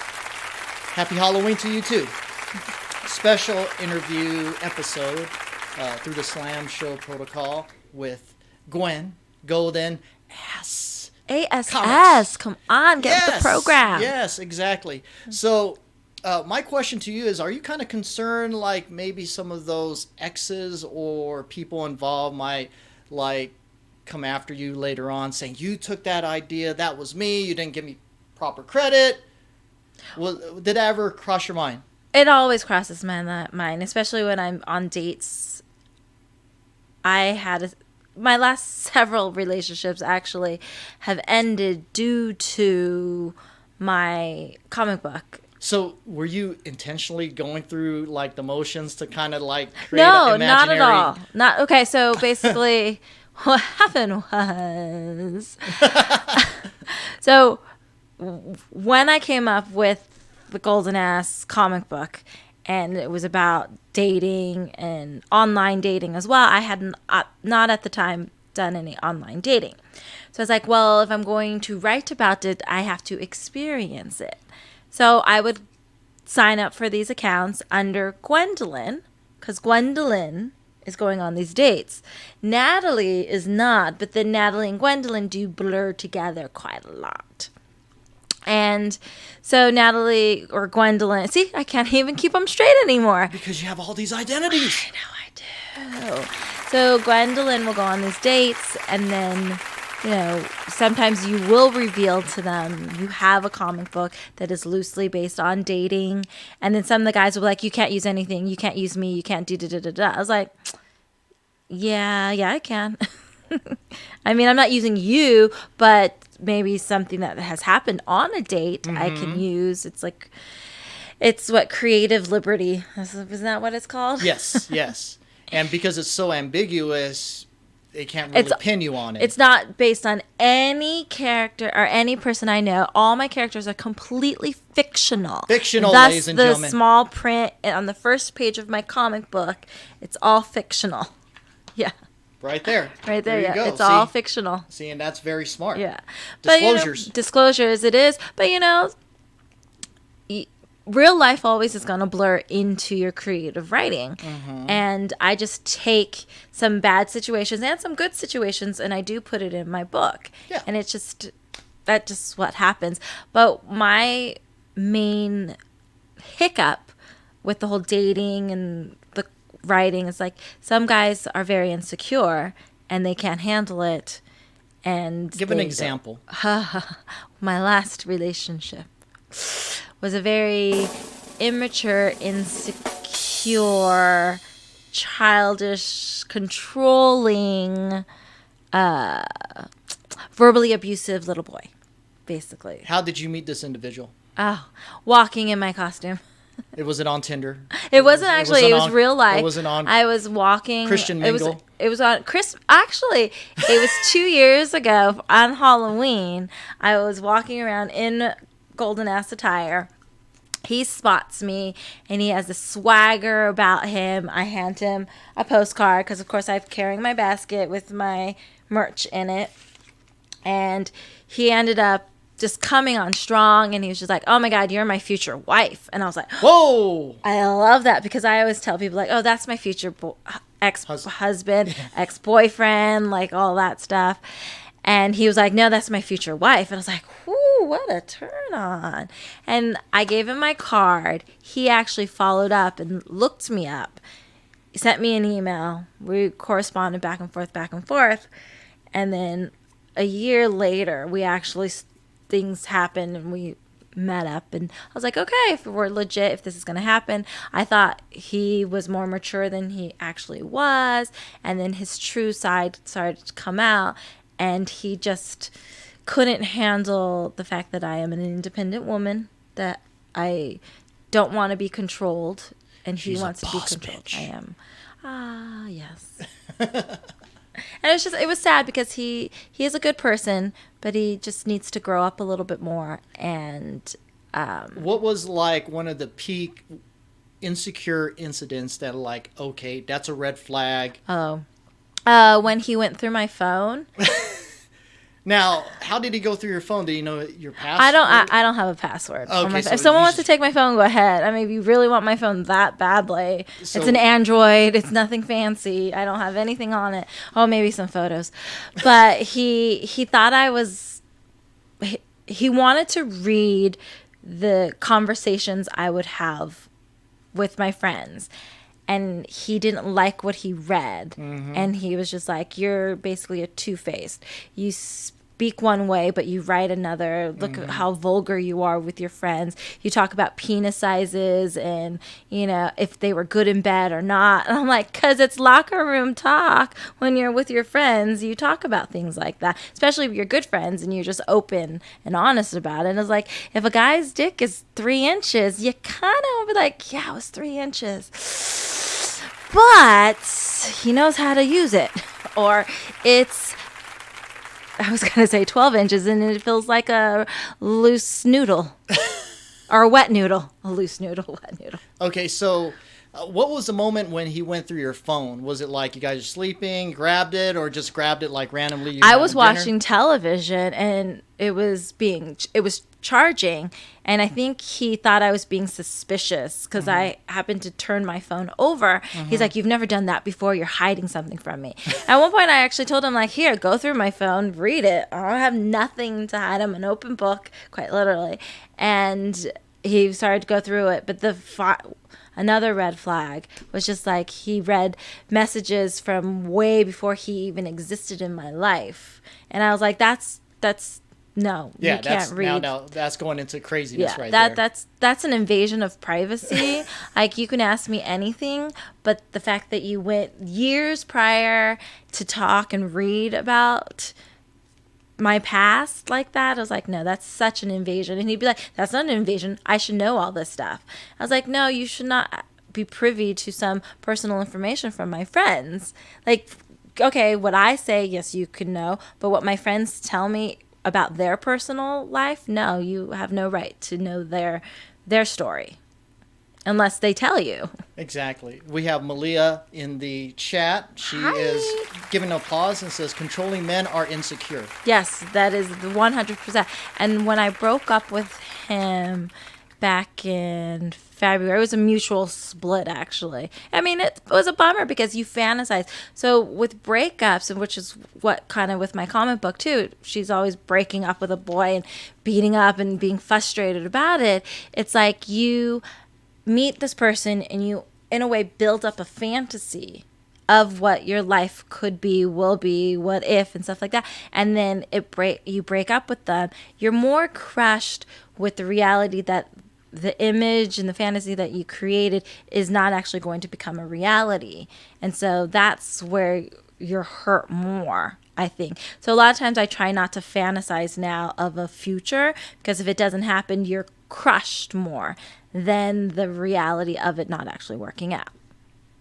Happy Halloween to you, too. Special interview episode through the Slam Show protocol with Gwen Golden S. A.S.S. Comics. Come on, get with the program. Yes, exactly. So, my question to you is: are you kind of concerned, like maybe some of those exes or people involved might like come after you later on, saying you took that idea, that was me, you didn't give me proper credit? Well, did that ever cross your mind? It always crosses my mind, especially when I'm on dates. My last several relationships actually have ended due to my comic book. So, were you intentionally going through like the motions to kind of like create No, an not imaginary? at all. Not okay. So basically, what happened was, so when I came up with the Golden Ass comic book, and it was about dating and online dating as well. I hadn't not at the time done any online dating, so I was like, well, if I'm going to write about it, I have to experience it. So I would sign up for these accounts under Gwendolyn, because Gwendolyn is going on these dates. Natalie is not, but then Natalie and Gwendolyn do blur together quite a lot. And so Natalie or Gwendolyn, see, I can't even keep them straight anymore. Because you have all these identities. I know I do. So Gwendolyn will go on these dates, and then, sometimes you will reveal to them you have a comic book that is loosely based on dating. And then some of the guys will be like, you can't use anything. You can't use me. You can't do da-da-da-da. I was like, yeah, I can. I mean, I'm not using you, but maybe something that has happened on a date I can use. It's what creative liberty, isn't that what it's called? Yes. And because it's so ambiguous, they can't really pin you on it. It's not based on any character or any person I know. All my characters are completely fictional. Fictional, thus, ladies and gentlemen. The small print on the first page of my comic book, it's all fictional. Yeah. Right there. Right there, you yeah. go. It's all fictional. See, and that's very smart. Yeah. Disclosures. But, disclosures, it is. But, real life always is going to blur into your creative writing. And I just take some bad situations and some good situations, and I do put it in my book. Yeah. And it's that's just what happens. But my main hiccup with the whole dating and the writing is like some guys are very insecure and they can't handle it. And give an example. My last relationship was a very immature, insecure, childish, controlling, verbally abusive little boy, basically. How did you meet this individual? Oh, walking in my costume. It wasn't on Tinder. It wasn't actually. It was real life. It wasn't on. I was walking. Christian mingle. It was on Chris. Actually, it was 2 years ago on Halloween. I was walking around in Golden Ass attire. He spots me, and he has a swagger about him. I hand him a postcard because, of course, I'm carrying my basket with my merch in it. And he ended up just coming on strong, and he was just like, oh my God, you're my future wife. And I was like, whoa, I love that, because I always tell people like, oh, that's my future ex-husband, ex-boyfriend, like all that stuff. And he was like, no, that's my future wife. And I was like, whoo, what a turn on. And I gave him my card. He actually followed up and looked me up. He sent me an email. We corresponded back and forth. And then a year later, things happened and we met up. And I was like, okay, if we're legit, if this is going to happen. I thought he was more mature than he actually was. And then his true side started to come out. And he just couldn't handle the fact that I am an independent woman, that I don't want to be controlled, and he wants to be controlled. Bitch. I am. Yes. And it was sad because he is a good person, but he just needs to grow up a little bit more. And what was like one of the peak insecure incidents that like, okay, that's a red flag? When he went through my phone. Now, how did he go through your phone? Do you know your password? I don't have a password. On my Okay, phone. so If someone you wants to take my phone, go ahead. I mean, if you really want my phone that badly, So- it's an Android. It's nothing fancy. I don't have anything on it. Oh, maybe some photos. But he thought I was. He wanted to read the conversations I would have with my friends. And he didn't like what he read. And he was just like, you're basically a two-faced. You speak one way, but you write another. Look at how vulgar you are with your friends. You talk about penis sizes and, you know, if they were good in bed or not. And I'm like, because it's locker room talk. When you're with your friends, you talk about things like that, especially if you're good friends and you're just open and honest about it. And it's like, if a guy's dick is 3 inches, you kind of be like, yeah, it was 3 inches. But he knows how to use it. Or it's, I was going to say 12 inches and it feels like a loose noodle. Or a wet noodle. A loose noodle, wet noodle. Okay, so what was the moment when he went through your phone? Was it like you guys are sleeping, grabbed it, or just grabbed it like randomly? I was watching television and it was charging, and I think he thought I was being suspicious because I happened to turn my phone over. He's like, you've never done that before. You're hiding something from me. At one point, I actually told him, like, here, go through my phone, read it. I don't have nothing to hide. I'm an open book, quite literally. And he started to go through it, but another red flag was just like he read messages from way before he even existed in my life. And I was like, that's no, yeah, you can't read. Now that's going into craziness right there. there. That's an invasion of privacy. Like, you can ask me anything, but the fact that you went years prior to talk and read about my past like that, I was like, no, that's such an invasion. And he'd be like, that's not an invasion. I should know all this stuff. I was like, no, you should not be privy to some personal information from my friends. Like, okay, what I say, yes, you can know, but what my friends tell me about their personal life, no, you have no right to know their story unless they tell you. Exactly. We have Malia in the chat. She is giving applause and says, controlling men are insecure. Yes, that is 100%. And when I broke up with him back in February, it was a mutual split, actually. I mean, it was a bummer because you fantasize. So with breakups, and which is what kind of with my comic book too, she's always breaking up with a boy and beating up and being frustrated about it. It's like you meet this person and you, in a way, build up a fantasy of what your life could be, will be, what if, and stuff like that. And then you break up with them. You're more crushed with the reality that the image and the fantasy that you created is not actually going to become a reality. And so that's where you're hurt more, I think. So a lot of times I try not to fantasize now of a future, because if it doesn't happen, you're crushed more than the reality of it not actually working out.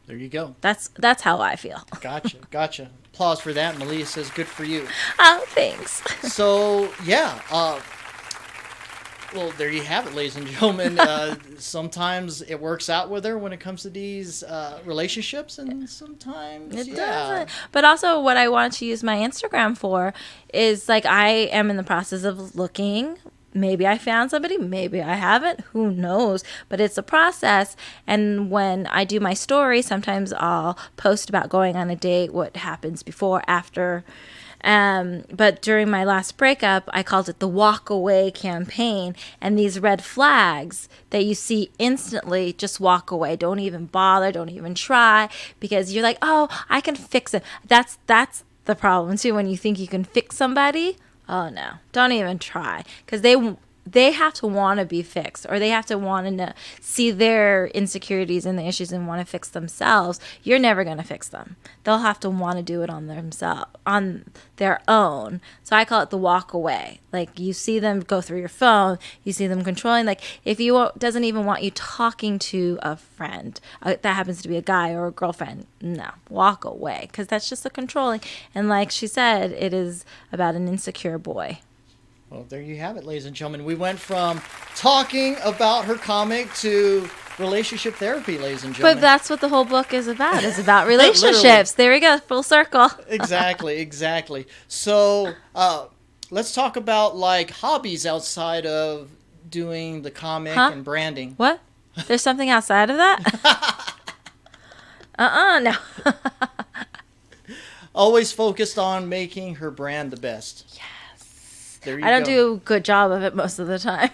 There you go. That's how I feel. Gotcha. Applause for that. Malia says, good for you. Oh, thanks. So, yeah. Well, there you have it, ladies and gentlemen. Sometimes it works out with her when it comes to these relationships, and sometimes it doesn't. But also, what I want to use my Instagram for is, like, I am in the process of looking. Maybe I found somebody, maybe I haven't, who knows, but it's a process. And when I do my story, sometimes I'll post about going on a date, what happens before, after. But during my last breakup, I called it the walk away campaign. And these red flags that you see instantly, just walk away. Don't even bother. Don't even try, because you're like, oh, I can fix it. That's the problem too. When you think you can fix somebody, oh no, don't even try, because they have to want to be fixed, or they have to want to see their insecurities and the issues and want to fix themselves. You're never going to fix them. They'll have to want to do it on their own. So I call it the walk away. Like, you see them go through your phone, you see them controlling. Like, if you doesn't even want you talking to a friend that happens to be a guy or a girlfriend, no, walk away, because that's just a controlling. And like she said, it is about an insecure boy. Well, there you have it, ladies and gentlemen. We went from talking about her comic to relationship therapy, ladies and gentlemen. But that's what the whole book is about. It's about relationships. There we go, full circle. Exactly. So, let's talk about like hobbies outside of doing the comic and branding. What? There's something outside of that? No. Always focused on making her brand the best. Yes. There you I don't go. do a good job of it most of the time.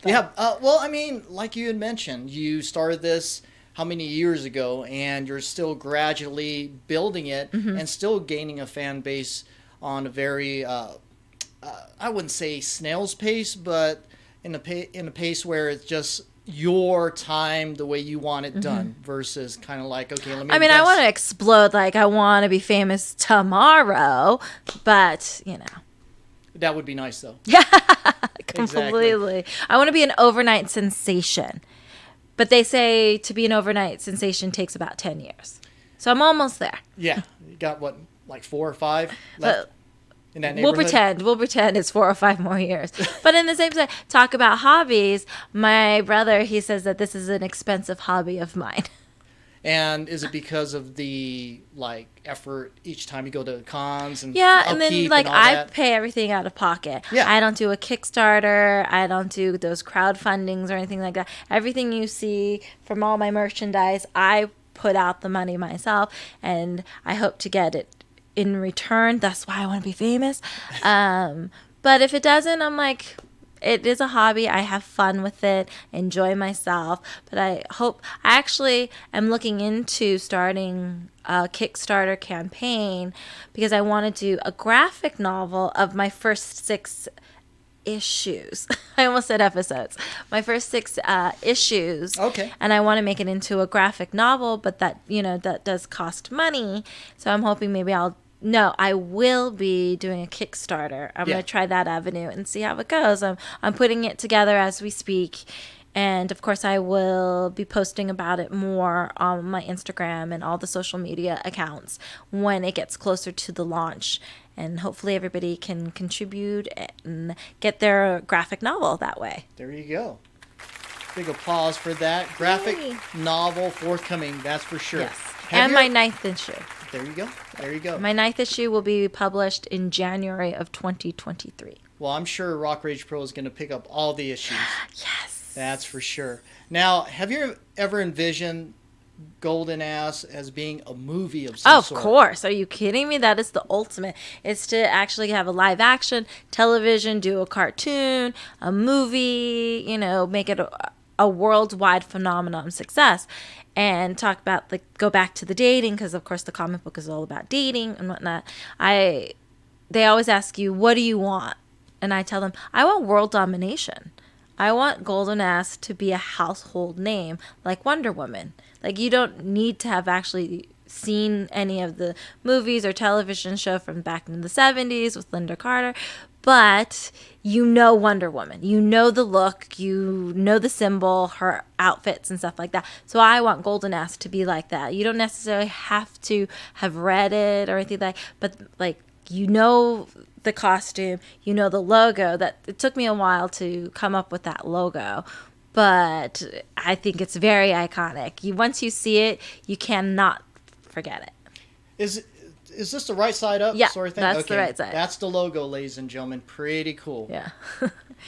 Yeah. Well, I mean, like you had mentioned, you started this how many years ago, and you're still gradually building it and still gaining a fan base on a very, I wouldn't say snail's pace, but in a pace where it's just your time the way you want it done versus kind of like, okay, let me I mean, I invest. want to explode. Like, I want to be famous tomorrow, but, That would be nice, though. completely. I want to be an overnight sensation. But they say to be an overnight sensation takes about 10 years. So I'm almost there. Yeah. You got what, like 4 or 5 left in that We'll neighborhood? We'll pretend it's 4 or 5 more years. But in the same time, talk about hobbies. My brother, he says that this is an expensive hobby of mine. And is it because of the like effort each time you go to cons and Yeah, and then upkeep like and all I that? pay everything out of pocket. Yeah. I don't do a Kickstarter. I don't do those crowdfundings or anything like that. Everything you see from all my merchandise, I put out the money myself, and I hope to get it in return. That's why I want to be famous. But if it doesn't, I'm like, it is a hobby. I have fun with it, enjoy myself. But I actually am looking into starting a Kickstarter campaign because I want to do a graphic novel of my first 6 issues. I almost said episodes. My first 6 issues. Okay. And I want to make it into a graphic novel, but that, that does cost money. So I'm hoping maybe I will be doing a Kickstarter. I'm going to try that avenue and see how it goes. I'm putting it together as we speak. And of course, I will be posting about it more on my Instagram and all the social media accounts when it gets closer to the launch. And hopefully everybody can contribute and get their graphic novel that way. There you go. Big applause for that. Graphic Yay. novel forthcoming, that's for sure. Yes. And my 9th issue. There you go. There you go. My 9th issue will be published in January of 2023. Well, I'm sure Rock Rage Pro is going to pick up all the issues. Yes. That's for sure. Now, have you ever envisioned Golden Ass as being a movie of some sort? Of course. Are you kidding me? That is the ultimate. It's to actually have a live action, television, do a cartoon, a movie, make it a worldwide phenomenon success. And talk about, go back to the dating, because of course the comic book is all about dating and whatnot. They always ask you, what do you want? And I tell them, I want world domination. I want Golden Ass to be a household name like Wonder Woman. Like, you don't need to have actually seen any of the movies or television show from back in the 70s with Linda Carter, but Wonder Woman. You know the look, you know the symbol, her outfits and stuff like that. So I want Golden Ass to be like that. You don't necessarily have to have read it or anything like that, but the costume, the logo. That it took me a while to come up with that logo, but I think it's very iconic. Once you see it, you cannot forget it. Is this the right side up Yeah, sort of thing? that's the right side. That's the logo, ladies and gentlemen. Pretty cool. Yeah.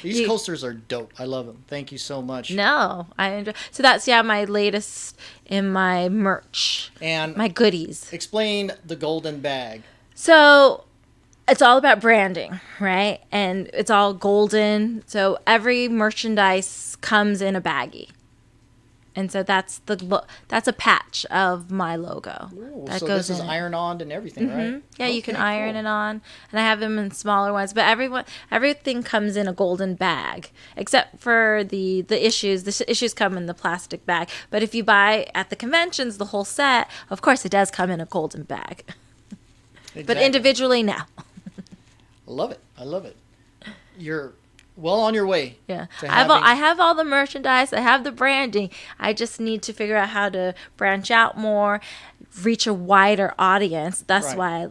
These coasters are dope. I love them. Thank you so much. No, I enjoy. So that's my latest in my merch And my goodies. explain the golden bag. So it's all about branding, right? And it's all golden. So every merchandise comes in a baggie. And so that's a patch of my logo. Ooh, that so goes this is in it. iron-on and everything, right? Yeah, you can Okay, iron cool. it on, and I have them in smaller ones. But everything comes in a golden bag, except for the issues. The issues come in the plastic bag. But if you buy at the conventions the whole set, of course it does come in a golden bag. But Exactly. individually, no. I love it. I love it. You're well on your way. Yeah, to I have all the merchandise. I have the branding. I just need to figure out how to branch out more, reach a wider audience. That's Right. why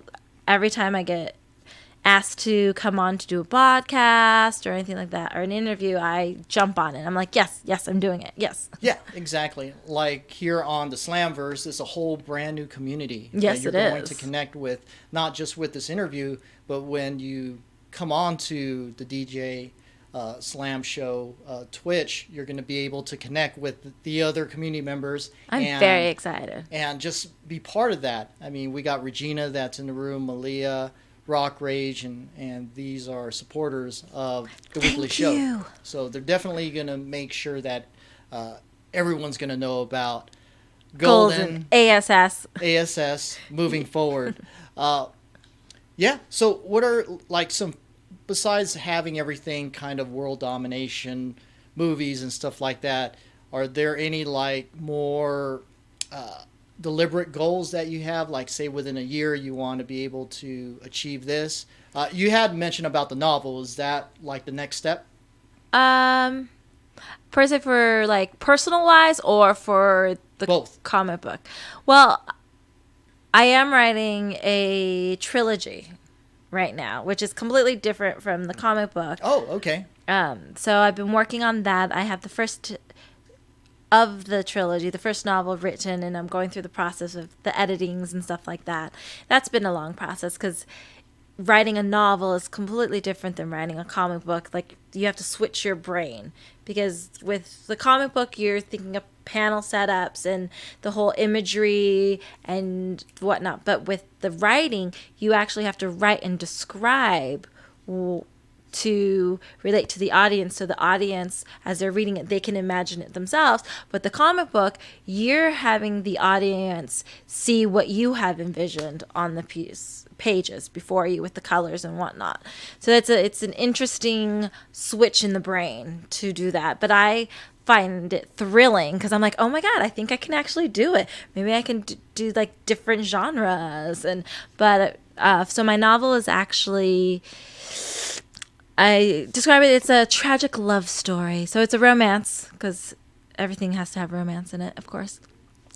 every time I get asked to come on to do a podcast or anything like that, or an interview, I jump on it. I'm like, yes, I'm doing it. Yes. Yeah, exactly. Like here on the Slamverse, it's a whole brand new community Yes, that you're it going is. to connect with, not just with this interview, but when you come on to the DJ Slam Show Twitch, you're going to be able to connect with the other community members. I'm very excited. And just be part of that. I mean, we got Regina that's in the room, Malia, Rock Rage, and these are supporters of the weekly show. You. So they're definitely going to make sure that everyone's going to know about Golden A.S.S. A.S.S. moving forward. Yeah. So what are like some, besides having everything kind of world domination movies and stuff like that, are there any like more deliberate goals that you have? Like say within a year you want to be able to achieve this. You had mentioned about the novel. Is that like the next step? Per se for like personal wise or for the Both. comic book? Well, I am writing a trilogy right now, which is completely different from the comic book. Oh, okay. So I've been working on that. I have the first of the trilogy, the first novel written, and I'm going through the process of the editings and stuff like that. That's been a long process because writing a novel is completely different than writing a comic book. Like, you have to switch your brain because with the comic book, you're thinking of panel setups and the whole imagery and whatnot. But with the writing, you actually have to write and describe to relate to the audience, so the audience, as they're reading it, they can imagine it themselves. But the comic book, you're having the audience see what you have envisioned on the pages before you with the colors and whatnot. So it's an interesting switch in the brain to do that. But I find it thrilling because I'm like, oh my god, I think I can actually do it. Maybe I can do like different genres. So my novel is actually, I describe it, it's a tragic love story. So it's a romance, because everything has to have romance in it, of course.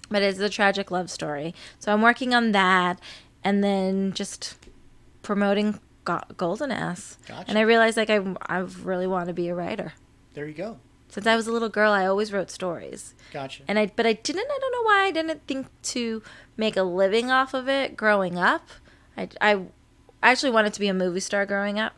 But it's a tragic love story. So I'm working on that, and then just promoting Golden A.S. Gotcha. And I realized like I really want to be a writer. There you go. Since I was a little girl, I always wrote stories. Gotcha. I don't know why I didn't think to make a living off of it growing up. I actually wanted to be a movie star growing up.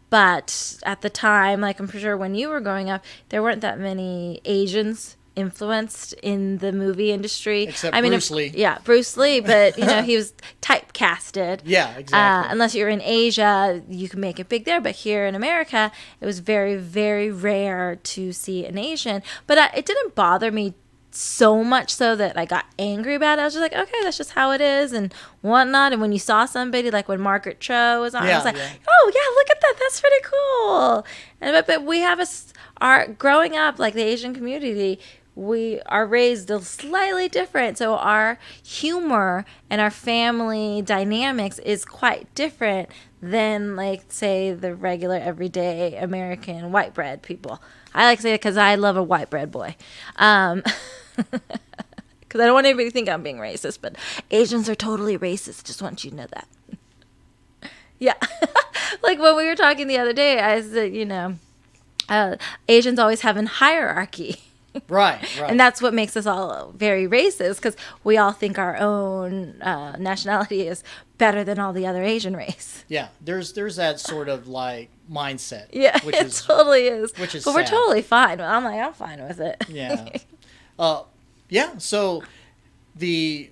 But at the time, like I'm pretty sure when you were growing up, there weren't that many Asians influenced in the movie industry. Except Bruce Lee. Yeah, Bruce Lee, but he was typecasted. Yeah, exactly. Unless you're in Asia, you can make it big there. But here in America, it was very, very rare to see an Asian. But it didn't bother me so much so that I got angry about it. I was just like, okay, that's just how it is and whatnot. And when you saw somebody, like when Margaret Cho was on, I was like, oh yeah, look at that, that's pretty cool. And but we have our growing up, like the Asian community, we are raised slightly different. So our humor and our family dynamics is quite different than, like, say, the regular everyday American white bread people. I like to say it because I love a white bread boy. Because I don't want anybody to think I'm being racist, but Asians are totally racist. Just want you to know that. Yeah. Like when we were talking the other day, I said, Asians always have in hierarchy. Right. And that's what makes us all very racist, because we all think our own nationality is better than all the other Asian race. Yeah, there's that sort of like mindset. Yeah, totally is. Which is but sad. We're totally fine. I'm fine with it. Yeah. Yeah, so the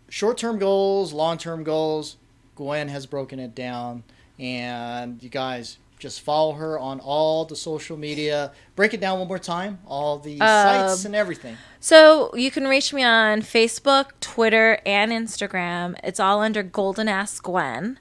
short-term goals, long-term goals, Gwen has broken it down, and you guys just follow her on all the social media. Break it down one more time, all the sites and everything. So you can reach me on Facebook, Twitter, and Instagram. It's all under Golden A.S. Gwen.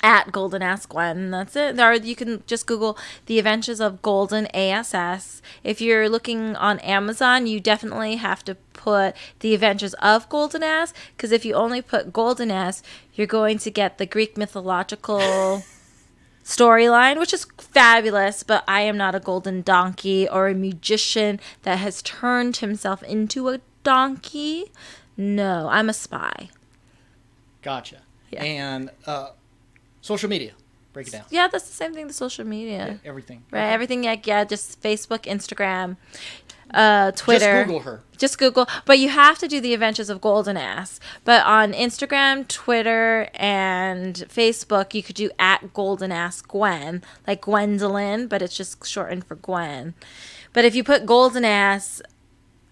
At Golden A.S. Gwen. That's it. Or you can just Google The Adventures of Golden A.S.S. If you're looking on Amazon, you definitely have to put The Adventures of Golden A.S. Because if you only put Golden A.S., you're going to get the Greek mythological storyline, which is fabulous, but I am not a golden donkey or a magician that has turned himself into a donkey. No, I'm a spy. Gotcha. Yeah. And social media. Break it down. Yeah, that's the same thing. The social media, Everything. right? Okay. Everything. Like just Facebook, Instagram, Twitter. Just Google her. Just Google. But you have to do the Adventures of Golden Ass. But on Instagram, Twitter, and Facebook, you could do at Golden Ass Gwen, like Gwendolyn, but it's just shortened for Gwen. But if you put Golden Ass,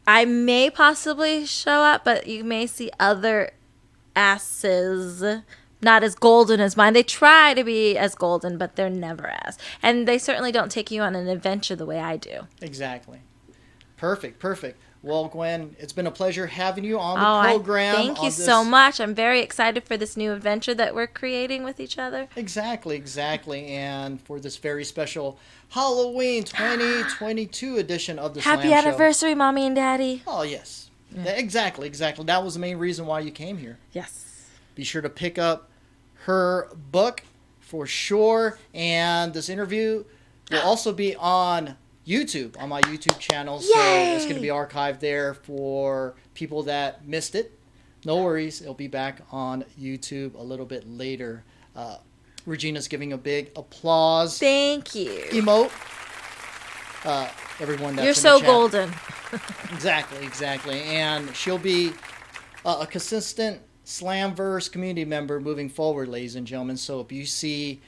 I may possibly show up, but you may see other asses. Not as golden as mine. They try to be as golden, but they're never as. And they certainly don't take you on an adventure the way I do. Exactly. Perfect. Well, Gwen, it's been a pleasure having you on the program. Thank you so much. I'm very excited for this new adventure that we're creating with each other. Exactly. And for this very special Halloween 2022 edition of the Slam Happy Show. anniversary, Mommy and Daddy. Oh, yes. Yeah. Exactly. That was the main reason why you came here. Yes. Be sure to pick up her book for sure. And this interview will also be on YouTube, on my YouTube channel. So it's going to be archived there for people that missed it. No worries. It'll be back on YouTube a little bit later. Regina's giving a big applause. Thank you. Emote. Everyone that's You're in so the chat. golden. Exactly. And she'll be a consistent Slamverse community member moving forward, ladies and gentlemen. So if you see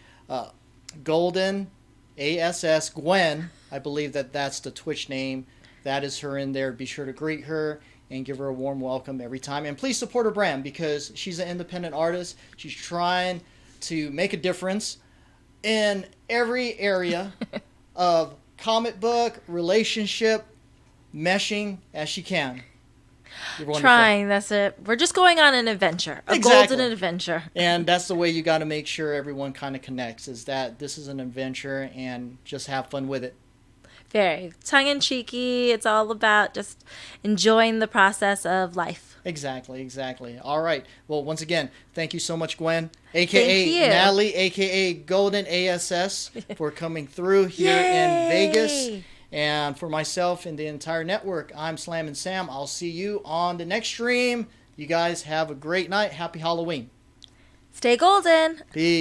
Golden, A.S.S, Gwen, I believe that's the Twitch name. That is her in there. Be sure to greet her and give her a warm welcome every time. And please support her brand because she's an independent artist. She's trying to make a difference in every area of comic book, relationship, meshing as she can. Trying, that's it. We're just going on an adventure, a golden adventure. And that's the way you got to make sure everyone kind of connects, is that this is an adventure and just have fun with it. Very tongue-in-cheeky. It's all about just enjoying the process of life. Exactly. All right. Well, once again, thank you so much, Gwen, a.k.a. Natalie, a.k.a. Golden A.S.S, for coming through here in Vegas. And for myself and the entire network, I'm Slam and Sam. I'll see you on the next stream. You guys have a great night. Happy Halloween. Stay golden. Peace.